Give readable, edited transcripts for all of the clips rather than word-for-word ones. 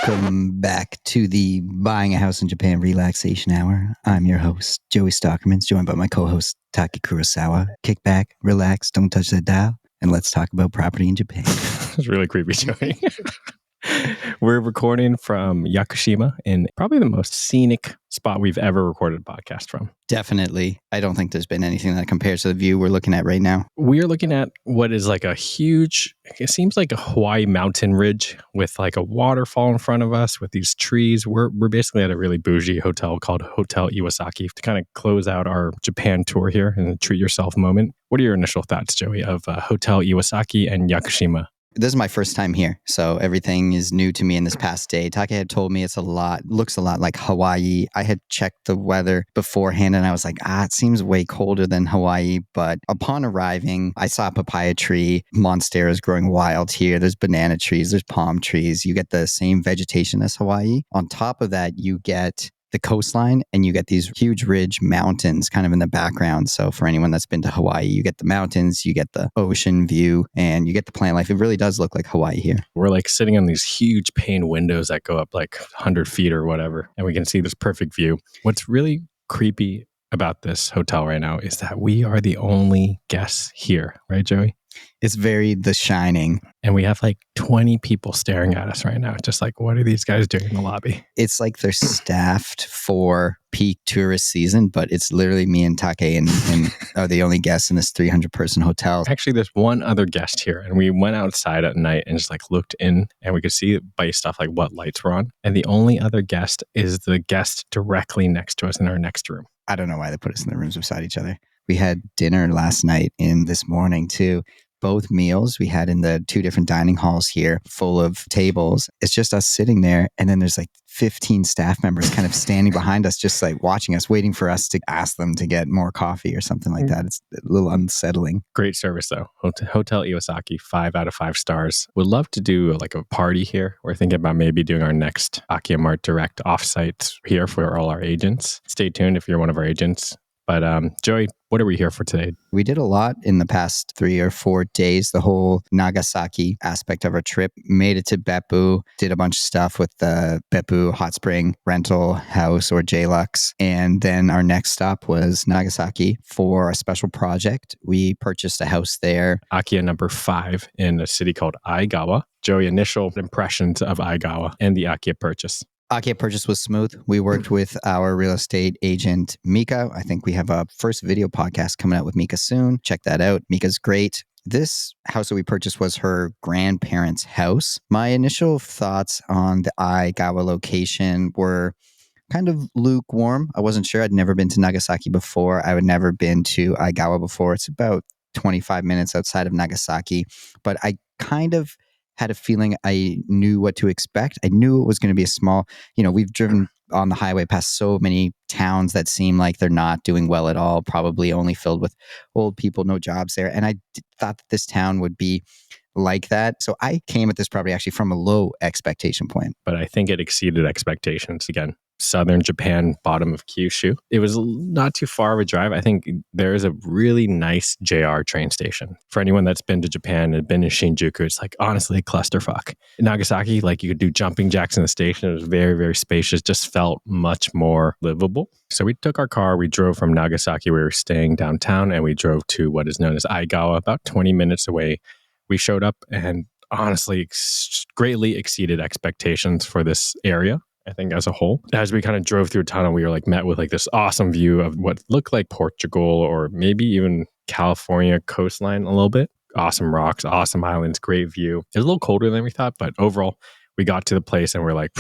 Welcome back to the Buying a House in Japan Relaxation Hour. I'm your host, Joey Stockermans, joined by my co-host, Taki Kurosawa. Kick back, relax, don't touch that dial, and let's talk about property in Japan. It's really creepy, Joey. We're recording from Yakushima in probably the most scenic spot we've ever recorded a podcast from. Definitely. I don't think there's been anything that compares to the view we're looking at right now. We're looking at what is like a huge, it seems like a Hawaii mountain ridge with like a waterfall in front of us with these trees. We're basically at a really bougie hotel called Hotel Iwasaki to kind of close out our Japan tour here and a treat yourself moment. What are your initial thoughts, Joey, of Hotel Iwasaki and Yakushima? This is my first time here, so everything is new to me in this past day. Taka had told me looks a lot like Hawaii. I had checked the weather beforehand and I was like, it seems way colder than Hawaii. But upon arriving, I saw a papaya tree. Monstera is growing wild here. There's banana trees, there's palm trees. You get the same vegetation as Hawaii. On top of that, you get the coastline and you get these huge ridge mountains kind of in the background. So for anyone that's been to Hawaii, you get the mountains, you get the ocean view, and you get the plant life. It really does look like Hawaii here. We're like sitting on these huge pane windows that go up like 100 feet or whatever, and we can see this perfect view. What's really creepy about this hotel right now is that we are the only guests here, right, Joey? It's very The Shining. And we have like 20 people staring at us right now. Just like, what are these guys doing in the lobby? It's like they're staffed for peak tourist season, but it's literally me and Take and are the only guests in this 300-person hotel. Actually, there's one other guest here. And we went outside at night and just like looked in and we could see based off like what lights were on. And the only other guest is the guest directly next to us in our next room. I don't know why they put us in the rooms beside each other. We had dinner last night and this morning too. Both meals we had in the two different dining halls here, full of tables. It's just us sitting there. And then there's like 15 staff members kind of standing behind us, just like watching us, waiting for us to ask them to get more coffee or something like that. It's a little unsettling. Great service though. Hotel Iwasaki, 5 out of 5 stars. Would love to do like a party here. We're thinking about maybe doing our next Akiya Mart Direct offsite here for all our agents. Stay tuned if you're one of our agents. But Joey, what are we here for today? We did a lot in the past 3 or 4 days. The whole Nagasaki aspect of our trip. Made it to Beppu, did a bunch of stuff with the Beppu hot spring rental house or JLux. And then our next stop was Nagasaki for a special project. We purchased a house there. Akiya number 5 in a city called Aigawa. Joey, initial impressions of Aigawa and the Akiya purchase. Akiya purchase was smooth. We worked with our real estate agent, Mika. I think we have a first video podcast coming out with Mika soon. Check that out. Mika's great. This house that we purchased was her grandparents' house. My initial thoughts on the Aigawa location were kind of lukewarm. I wasn't sure. I'd never been to Nagasaki before. I had never been to Aigawa before. It's about 25 minutes outside of Nagasaki. But I kind of had a feeling I knew what to expect. I knew it was going to be a small, we've driven on the highway past so many towns that seem like they're not doing well at all, probably only filled with old people, no jobs there. And I thought that this town would be like that. So I came at this property actually from a low expectation point. But I think it exceeded expectations. Again, southern Japan, bottom of Kyushu. It was not too far of a drive. I think there is a really nice JR train station. For anyone that's been to Japan and been to Shinjuku, it's like honestly a clusterfuck. In Nagasaki, like you could do jumping jacks in the station. It was very, very spacious, just felt much more livable. So we took our car, we drove from Nagasaki, we were staying downtown, and we drove to what is known as Aigawa, about 20 minutes away. We showed up and honestly greatly exceeded expectations for this area. I think as a whole, as we kind of drove through a tunnel, we were like met with like this awesome view of what looked like Portugal or maybe even California coastline a little bit. Awesome rocks, awesome islands, great view. It was a little colder than we thought, but overall, we got to the place and we're like,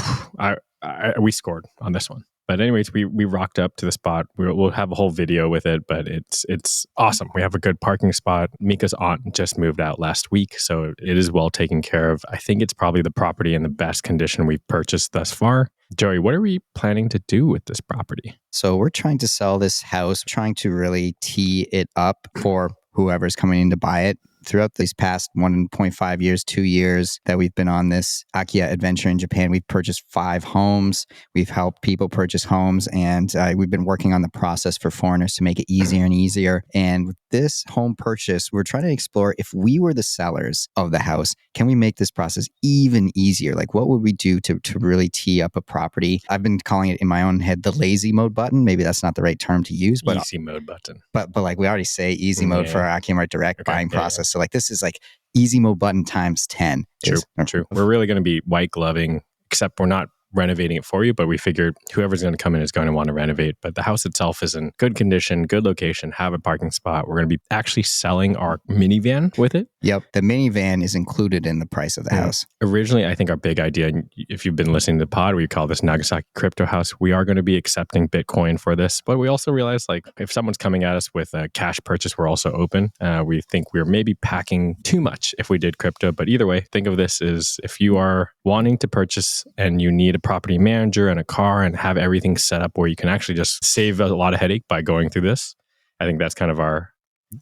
we scored on this one. But anyways, we rocked up to the spot. We'll have a whole video with it, but it's awesome. We have a good parking spot. Mika's aunt just moved out last week, so it is well taken care of. I think it's probably the property in the best condition we've purchased thus far. Joey, what are we planning to do with this property? So we're trying to sell this house, trying to really tee it up for whoever's coming in to buy it. throughout these past 1.5 years, 2 years that we've been on this Akiya adventure in Japan, we've purchased 5 homes. We've helped people purchase homes, and we've been working on the process for foreigners to make it easier and easier. And with this home purchase, we're trying to explore, if we were the sellers of the house, can we make this process even easier? Like, what would we do to really tee up a property? I've been calling it in my own head the lazy mode button. Maybe that's not the right term to use, but easy mode button. But like we already say easy mode for our Akiya Direct buying process. So like this is like easy mode button times 10. True. We're really going to be white gloving, except we're not renovating it for you, but we figured whoever's going to come in is going to want to renovate. But the house itself is in good condition, good location, have a parking spot. We're going to be actually selling our minivan with it. Yep. The minivan is included in the price of the house. Originally, I think our big idea, if you've been listening to the pod, we call this Nagasaki Crypto House. We are going to be accepting Bitcoin for this, but we also realize, like, if someone's coming at us with a cash purchase, we're also open. We think we're maybe packing too much if we did crypto. But either way, think of this as if you are wanting to purchase and you need a property manager and a car and have everything set up where you can actually just save a lot of headache by going through this. I think that's kind of our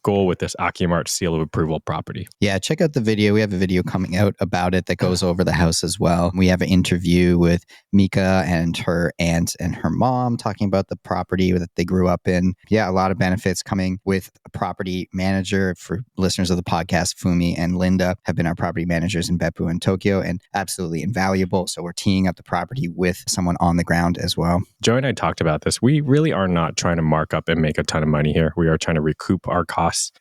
goal with this Akiya Mart seal of approval property. Yeah, check out the video. We have a video coming out about it that goes over the house as well. We have an interview with Mika and her aunt and her mom talking about the property that they grew up in. Yeah, a lot of benefits coming with a property manager. For listeners of the podcast, Fumi and Linda have been our property managers in Beppu and Tokyo, and absolutely invaluable. So we're teeing up the property with someone on the ground as well. Joey and I talked about this. We really are not trying to mark up and make a ton of money here. We are trying to recoup our costs.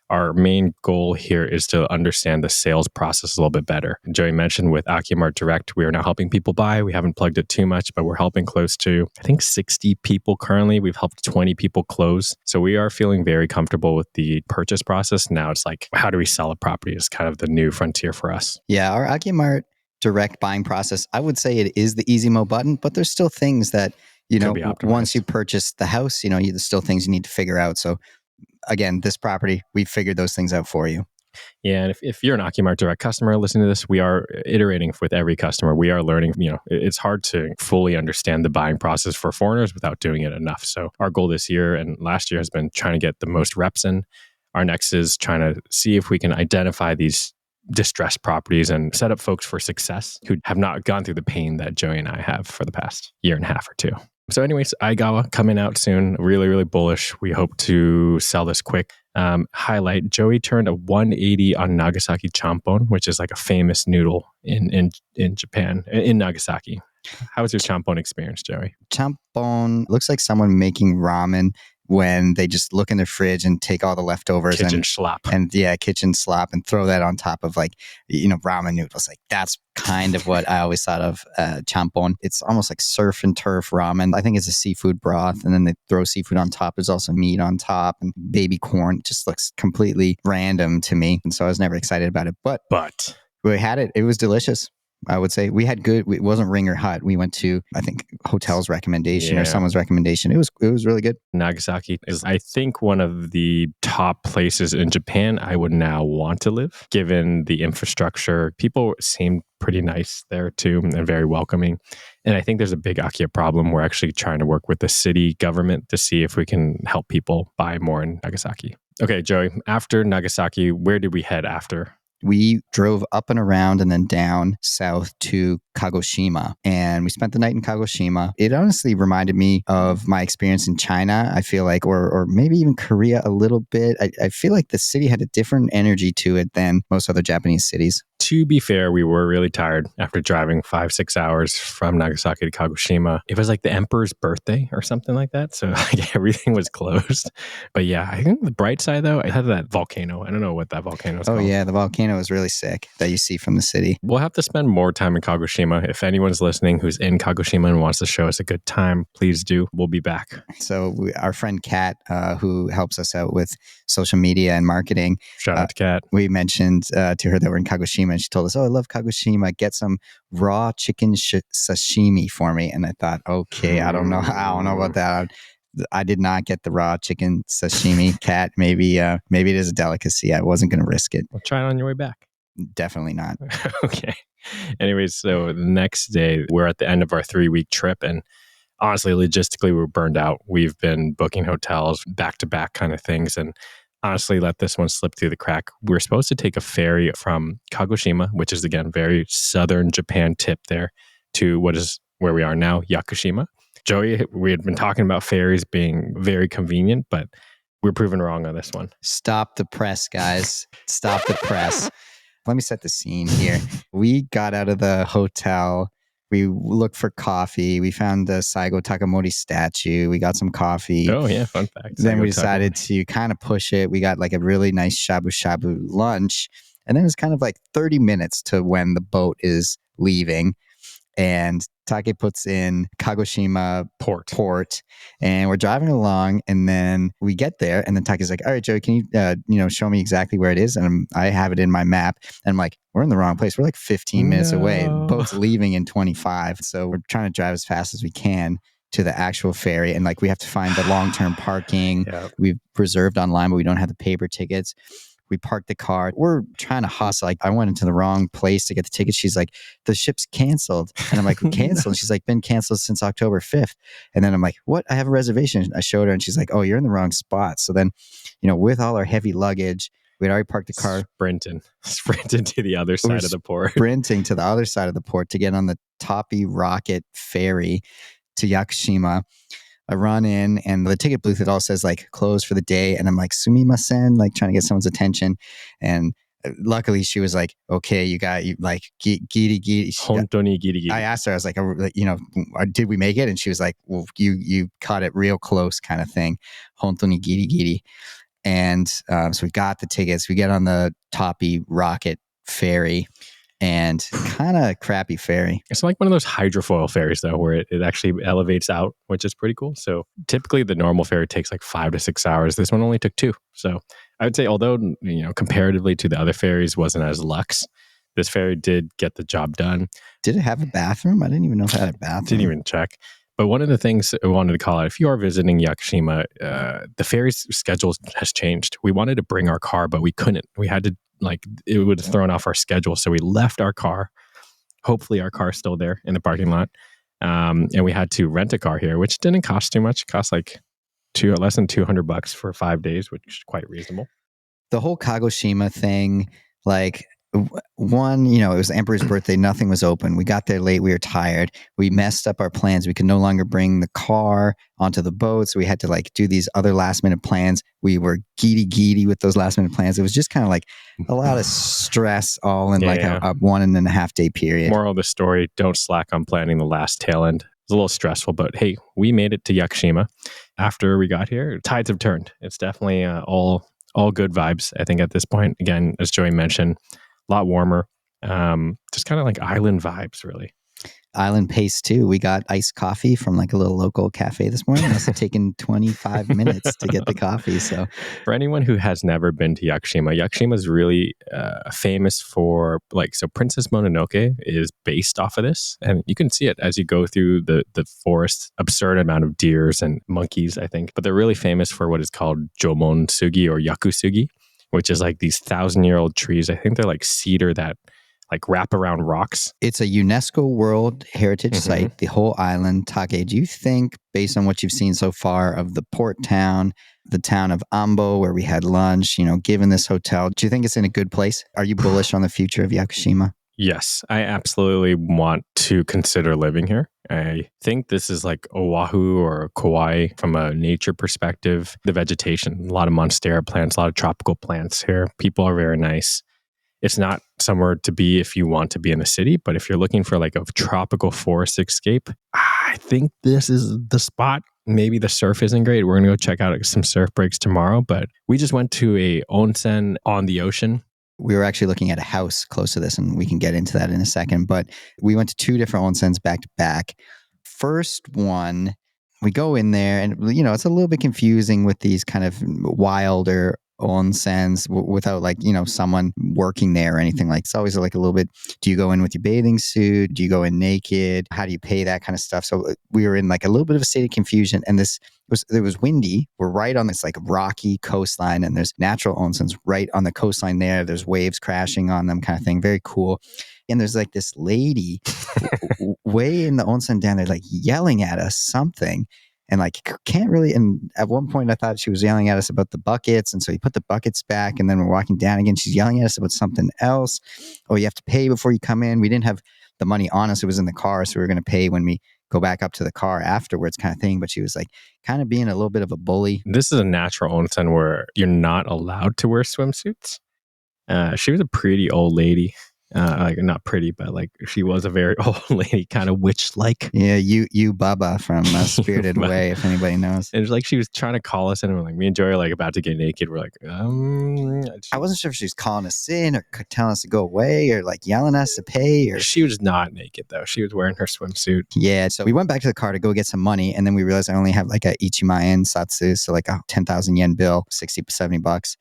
Our main goal here is to understand the sales process a little bit better. Joey mentioned with Akiya Mart Direct, we are now helping people buy. We haven't plugged it too much, but we're helping close to, I think, 60 people currently. We've helped 20 people close. So we are feeling very comfortable with the purchase process. Now it's like, how do we sell a property is kind of the new frontier for us. Yeah, our Akiya Mart Direct buying process, I would say it is the easy mode button, but there's still things that, once you purchase the house, there's still things you need to figure out. So again, this property, we figured those things out for you. Yeah, and if you're an Akiya Mart Direct customer listening to this, we are iterating with every customer. We are learning, it's hard to fully understand the buying process for foreigners without doing it enough. So our goal this year and last year has been trying to get the most reps in. Our next is trying to see if we can identify these distressed properties and set up folks for success who have not gone through the pain that Joey and I have for the past year and a half or two. So anyways, Aigawa coming out soon. Really, really bullish. We hope to sell this quick. Highlight, Joey turned a 180 on Nagasaki Champon, which is like a famous noodle in Japan, in Nagasaki. How was your Champon experience, Joey? Champon looks like someone making ramen when they just look in their fridge and take all the leftovers kitchen slop and throw that on top of ramen noodles. Like that's kind of what I always thought of Champon. It's almost like surf and turf ramen. I think it's a seafood broth, and then they throw seafood on top. There's also meat on top and baby corn. It just looks completely random to me, and so I was never excited about it. But we had it. It was delicious. I would say we had good. It wasn't Ring or Hut. We went to, I think, hotel's recommendation or someone's recommendation. It was really good. Nagasaki is, I think, one of the top places in Japan I would now want to live, given the infrastructure. People seem pretty nice there too, and very welcoming. And I think there's a big Akiya problem. We're actually trying to work with the city government to see if we can help people buy more in Nagasaki. Okay, Joey, after Nagasaki, where did we head after? We drove up and around and then down south to Kagoshima, and we spent the night in Kagoshima. It honestly reminded me of my experience in China, I feel like, or maybe even Korea a little bit. I feel like the city had a different energy to it than most other Japanese cities. To be fair, we were really tired after driving 5-6 hours from Nagasaki to Kagoshima. It was like the emperor's birthday or something like that. So like everything was closed. But yeah, I think the bright side though, it had that volcano. I don't know what that volcano is called. Oh yeah, the volcano is really sick that you see from the city. We'll have to spend more time in Kagoshima. If anyone's listening who's in Kagoshima and wants to show us a good time, please do. We'll be back. So our friend Kat, who helps us out with social media and marketing. Shout out to Kat. We mentioned to her that we're in Kagoshima, and she told us, "Oh, I love Kagoshima. Get some raw chicken sashimi for me." And I thought, okay, I don't know about that. I did not get the raw chicken sashimi. Kat, maybe it is a delicacy. I wasn't going to risk it. We'll try it on your way back. Definitely not. Okay. Anyways, so the next day, we're at the end of our 3-week trip, and honestly, logistically, we're burned out. We've been booking hotels back to back kind of things, and honestly let this one slip through the crack. We were supposed to take a ferry from Kagoshima, which is again very southern Japan tip there, to what is where we are now, Yakushima. Joey, we had been talking about ferries being very convenient, but we're proven wrong on this one. Stop the press, guys. Stop the press. Let me set the scene here. We got out of the hotel. We looked for coffee. We found the Saigo Takamori statue. We got some coffee. Oh, yeah. Fun fact. Then Saigo we decided Takamori. to kind of push it. We got like a really nice shabu shabu lunch. And then it's kind of like 30 minutes to when the boat is leaving. And Take puts in Kagoshima port, and we're driving along, and then we get there, and then Take's like, "All right, Joey, can you show me exactly where it is?" And I have it in my map, and I'm like, "We're in the wrong place. We're like 15 minutes away. The boat's leaving in 25, so we're trying to drive as fast as we can to the actual ferry, and like we have to find the long-term parking. Yep. We've reserved online, but we don't have the paper tickets." We parked the car. We're trying to hustle. Like, I went into the wrong place to get the tickets. She's like, "The ship's canceled." And I'm like, "Canceled?" She's like, "Been canceled since October 5th. And then I'm like, "What? I have a reservation." I showed her, and she's like, "Oh, you're in the wrong spot." So then, with all our heavy luggage, we'd already parked the car. Sprinting to the other side of the port. Sprinting to the other side of the port to get on the Toppy Rocket ferry to Yakushima. I run in, and the ticket booth, it all says like closed for the day. And I'm like, "Sumimasen," like trying to get someone's attention. And luckily she was like, "Okay, you like giri giri." Hontoni giri giri. I asked her, I was like, "Did we make it?" And she was like, "Well, you caught it real close," kind of thing. Hontoni giri giri. And so we got the tickets. We get on the Toppy Rocket ferry. And kind of crappy ferry. It's like one of those hydrofoil ferries, though, where it actually elevates out, which is pretty cool. So typically the normal ferry takes like 5 to 6 hours. This one only took 2. So I would say, although, comparatively to the other ferries wasn't as luxe, this ferry did get the job done. Did it have a bathroom? I didn't even know if it had a bathroom. Didn't even check. But one of the things I wanted to call out, if you are visiting Yakushima, the ferry's schedule has changed. We wanted to bring our car, but we couldn't. We had to, it would have thrown off our schedule. So we left our car. Hopefully our car's still there in the parking lot. And we had to rent a car here, which didn't cost too much. It cost like less than $200 for 5 days, which is quite reasonable. The whole Kagoshima thing, like, one, it was the Emperor's birthday. Nothing was open. We got there late. We were tired. We messed up our plans. We could no longer bring the car onto the boat. So we had to do these other last minute plans. We were giddy with those last minute plans. It was just kind of like a lot of stress all in a 1.5 day period. Moral of the story, don't slack on planning the last tail end. It's a little stressful, but hey, we made it to Yakushima. After we got here, tides have turned. It's definitely all good vibes, I think, at this point. Again, as Joey mentioned, a lot warmer. Just kind of like island vibes, really. Island pace too. We got iced coffee from like a little local cafe this morning. It must have taken 25 minutes to get the coffee. So for anyone who has never been to Yakushima is really famous for Princess Mononoke is based off of this. And you can see it as you go through the forest, absurd amount of deers and monkeys, I think. But they're really famous for what is called Jomon Sugi or Yakusugi, which is like these 1,000-year-old trees. I think they're like cedar that wrap around rocks. It's a UNESCO World Heritage Site, the whole island. Take, do you think, based on what you've seen so far of the port town, the town of Ambo, where we had lunch, given this hotel, do you think it's in a good place? Are you bullish on the future of Yakushima? Yes, I absolutely want to consider living here. I think this is like Oahu or Kauai from a nature perspective. The vegetation, a lot of monstera plants, a lot of tropical plants here. People are very nice. It's not somewhere to be if you want to be in the city, but if you're looking for a tropical forest escape, I think this is the spot. Maybe the surf isn't great. We're going to go check out some surf breaks tomorrow, but we just went to a onsen on the ocean. We were actually looking at a house close to this, and we can get into that in a second, but we went to 2 different onsens back to back. First one, we go in there, and it's a little bit confusing with these kind of wilder onsens without someone working there or anything. It's always a little bit, do you go in with your bathing suit? Do you go in naked? How do you pay? That kind of stuff. So we were in a little bit of a state of confusion, and it was windy. We're right on this rocky coastline, and there's natural onsens right on the coastline there. There's waves crashing on them, kind of thing. Very cool. And there's this lady way in the onsen down there yelling at us something. and like can't really. And at one point I thought she was yelling at us about the buckets, and so you put the buckets back, and then we're walking down again, she's yelling at us about something else. Oh, you have to pay before you come in. We didn't have the money on us, it was in the car, so we were going to pay when we go back up to the car afterwards, kind of thing. But she was like kind of being a little bit of a bully. This is a natural onsen where you're not allowed to wear swimsuits. She was a pretty old lady. Like not pretty, but like she was a very old lady, kind of witch-like. Yeah, you Bubba from Spirited Away, if anybody knows. And it was like she was trying to call us in, and we're like, me and Joey are like about to get naked. We're like, I wasn't sure if she was calling us in or telling us to go away or like yelling at us to pay. Or she was not naked though. She was wearing her swimsuit. Yeah, so we went back to the car to go get some money, and then we realized I only have like a Ichimaen satsu, so like a 10,000 yen bill, 60, 70 bucks.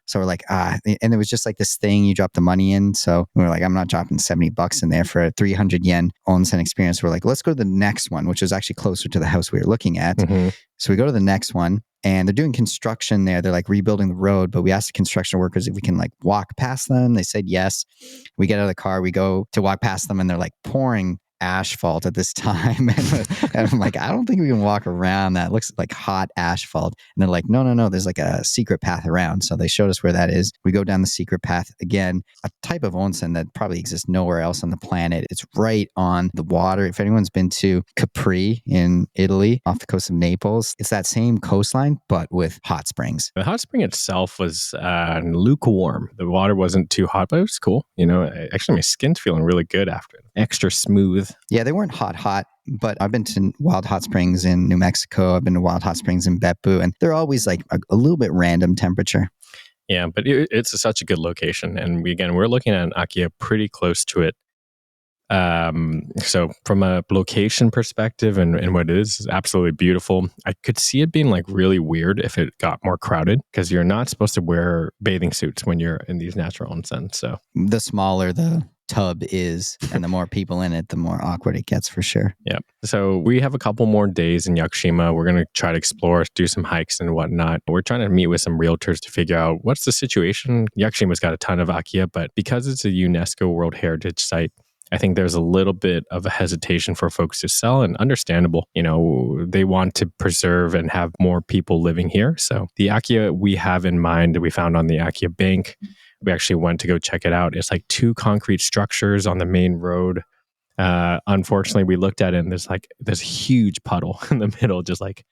So we're like, and it was just like this thing you drop the money in. So we were like, I'm not dropping 70 bucks in there for a 300 yen onsen experience. We're like, let's go to the next one, which is actually closer to the house we were looking at. Mm-hmm. So we go to the next one, and they're doing construction there. They're like rebuilding the road, but we asked the construction workers if we can like walk past them. They said yes. We get out of the car, we go to walk past them, and they're like pouring asphalt at this time. And I'm like, I don't think we can walk around that. It looks like hot asphalt. And they're like, no, there's like a secret path around. So they showed us where that is. We go down the secret path again, a type of onsen that probably exists nowhere else on the planet. It's right on the water. If anyone's been to Capri in Italy, off the coast of Naples, it's that same coastline, but with hot springs. The hot spring itself was lukewarm. The water wasn't too hot, but it was cool. You know, actually my skin's feeling really good after it. Extra smooth. Yeah, they weren't hot, but I've been to wild hot springs in New Mexico. I've been to wild hot springs in Beppu, and they're always like a little bit random temperature. Yeah, but it's such a good location. And we're looking at an Akiya pretty close to it. So from a location perspective and what it is absolutely beautiful. I could see it being like really weird if it got more crowded, because you're not supposed to wear bathing suits when you're in these natural onsens. So the smaller the tub is and the more people in it, the more awkward it gets for sure. Yeah. So we have a couple more days in Yakushima. We're going to try to explore, do some hikes and whatnot. We're trying to meet with some realtors to figure out what's the situation. Yakushima's got a ton of Akiya, but because it's a UNESCO World Heritage Site, I think there's a little bit of a hesitation for folks to sell, and understandable. You know, they want to preserve and have more people living here. So the Akiya we have in mind that we found on the Akiya Bank, we actually went to go check it out. It's like 2 concrete structures on the main road. Unfortunately, we looked at it and there's like this huge puddle in the middle, just like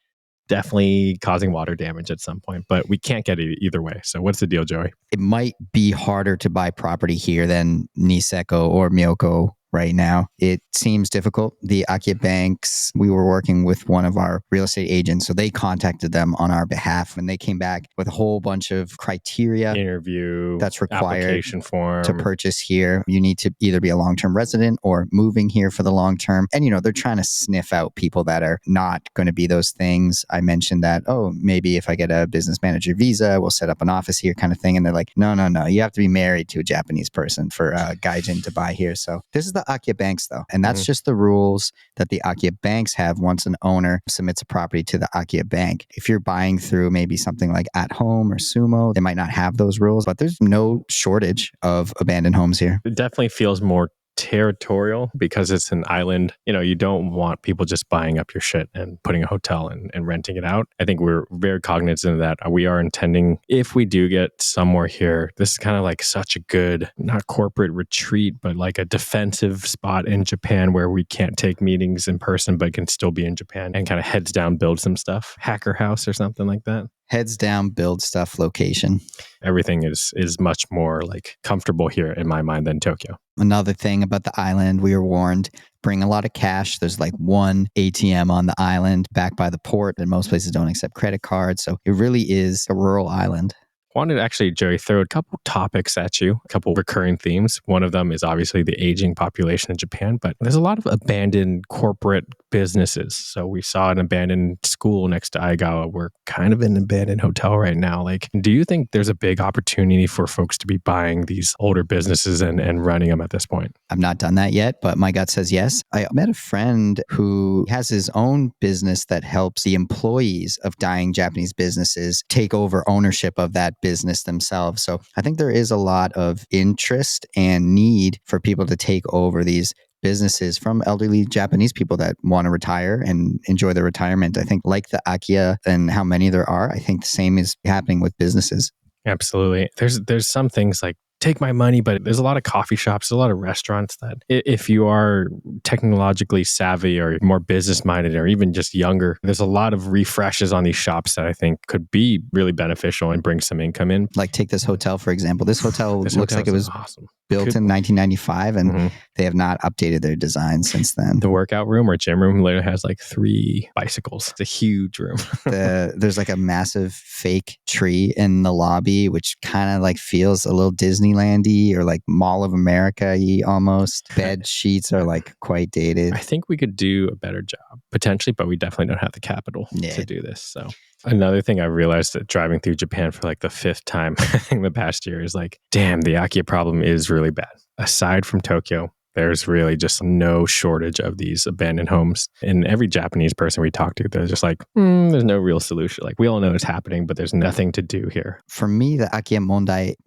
definitely causing water damage at some point, but we can't get it either way. So what's the deal, Joey? It might be harder to buy property here than Niseko or Miyoko right now. It seems difficult. The Akiya banks, we were working with one of our real estate agents, so they contacted them on our behalf, and they came back with a whole bunch of criteria, interview, that's required, application form to purchase here. You need to either be a long-term resident or moving here for the long term. And, you know, they're trying to sniff out people that are not going to be those things. I mentioned that, maybe if I get a business manager visa, we'll set up an office here kind of thing. And they're like, no. You have to be married to a Japanese person for gaijin to buy here. So this is the Akiya banks though. And that's just the rules that the Akiya banks have once an owner submits a property to the Akiya bank. If you're buying through maybe something like At Home or Sumo, they might not have those rules, but there's no shortage of abandoned homes here. It definitely feels more territorial because it's an island. You know, you don't want people just buying up your shit and putting a hotel and renting it out. I think we're very cognizant of that. We are intending, if we do get somewhere here, this is kind of like such a good, not corporate retreat, but like a defensive spot in Japan where we can't take meetings in person, but can still be in Japan and kind of heads down, build some stuff. Hacker house or something like that. Heads down, build stuff location. Everything is much more like comfortable here in my mind than Tokyo. Another thing about the island, we were warned, bring a lot of cash. There's like one ATM on the island back by the port, and most places don't accept credit cards. So it really is a rural island. Wanted to actually, Joey, throw a couple topics at you, a couple recurring themes. One of them is obviously the aging population in Japan, but there's a lot of abandoned corporate businesses. So we saw an abandoned school next to Aigawa. We're kind of in an abandoned hotel right now. Like, do you think there's a big opportunity for folks to be buying these older businesses and running them at this point? I've not done that yet, but my gut says yes. I met a friend who has his own business that helps the employees of dying Japanese businesses take over ownership of that business themselves. So I think there is a lot of interest and need for people to take over these businesses from elderly Japanese people that want to retire and enjoy their retirement. I think like the Akiya and how many there are, I think the same is happening with businesses. Absolutely. There's some things like take my money, but there's a lot of coffee shops, a lot of restaurants that if you are technologically savvy or more business minded or even just younger, there's a lot of refreshes on these shops that I think could be really beneficial and bring some income in. Like take this hotel, for example. This hotel looks like it was awesome. Built in 1995 and they have not updated their design since then. The workout room or gym room later has like 3 bicycles. It's a huge room. There's like a massive fake tree in the lobby, which kind of like feels a little Disneyland-y or like Mall of America-y almost. Bed sheets are like quite dated. I think we could do a better job potentially, but we definitely don't have the capital to do this. So another thing I realized that driving through Japan for like the 5th time in the past year is like, damn, the Akiya problem is really bad. Aside from Tokyo, there's really just no shortage of these abandoned homes. And every Japanese person we talk to, they're just like, there's no real solution. Like we all know it's happening, but there's nothing to do here. For me, the Akiya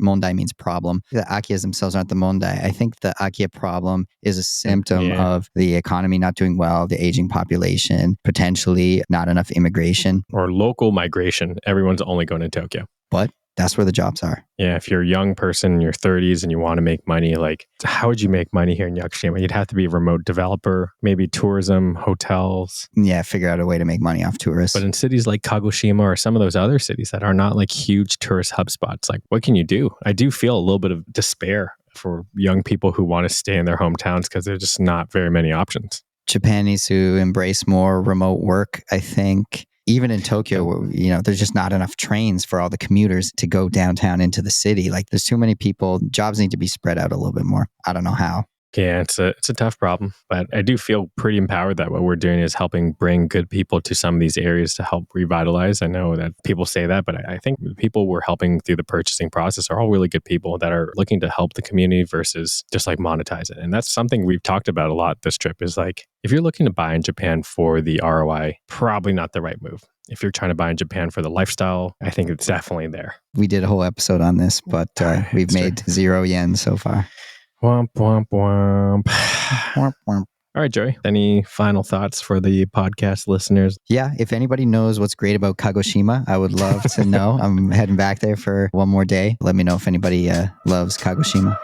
Mondai means problem. The Akiyas themselves aren't the Mondai. I think the Akiya problem is a symptom of the economy not doing well, the aging population, potentially not enough immigration. Or local migration. Everyone's only going to Tokyo. But that's where the jobs are. Yeah, if you're a young person in your 30s and you want to make money, like how would you make money here in Yakushima? You'd have to be a remote developer, maybe tourism, hotels. Yeah, figure out a way to make money off tourists. But in cities like Kagoshima or some of those other cities that are not like huge tourist hub spots, like what can you do? I do feel a little bit of despair for young people who want to stay in their hometowns because there's just not very many options. Japan needs to embrace more remote work, I think. Even in Tokyo, there's just not enough trains for all the commuters to go downtown into the city. Like there's too many people. Jobs need to be spread out a little bit more. I don't know how. Yeah, it's a tough problem, but I do feel pretty empowered that what we're doing is helping bring good people to some of these areas to help revitalize. I know that people say that, but I think the people we're helping through the purchasing process are all really good people that are looking to help the community versus just like monetize it. And that's something we've talked about a lot this trip is like, if you're looking to buy in Japan for the ROI, probably not the right move. If you're trying to buy in Japan for the lifestyle, I think it's definitely there. We did a whole episode on this, but we've made 0 yen so far. Womp, womp, womp. Womp, womp. All right, Joey, any final thoughts for the podcast listeners? Yeah, if anybody knows what's great about Kagoshima, I would love to know. I'm heading back there for one more day. Let me know if anybody loves Kagoshima.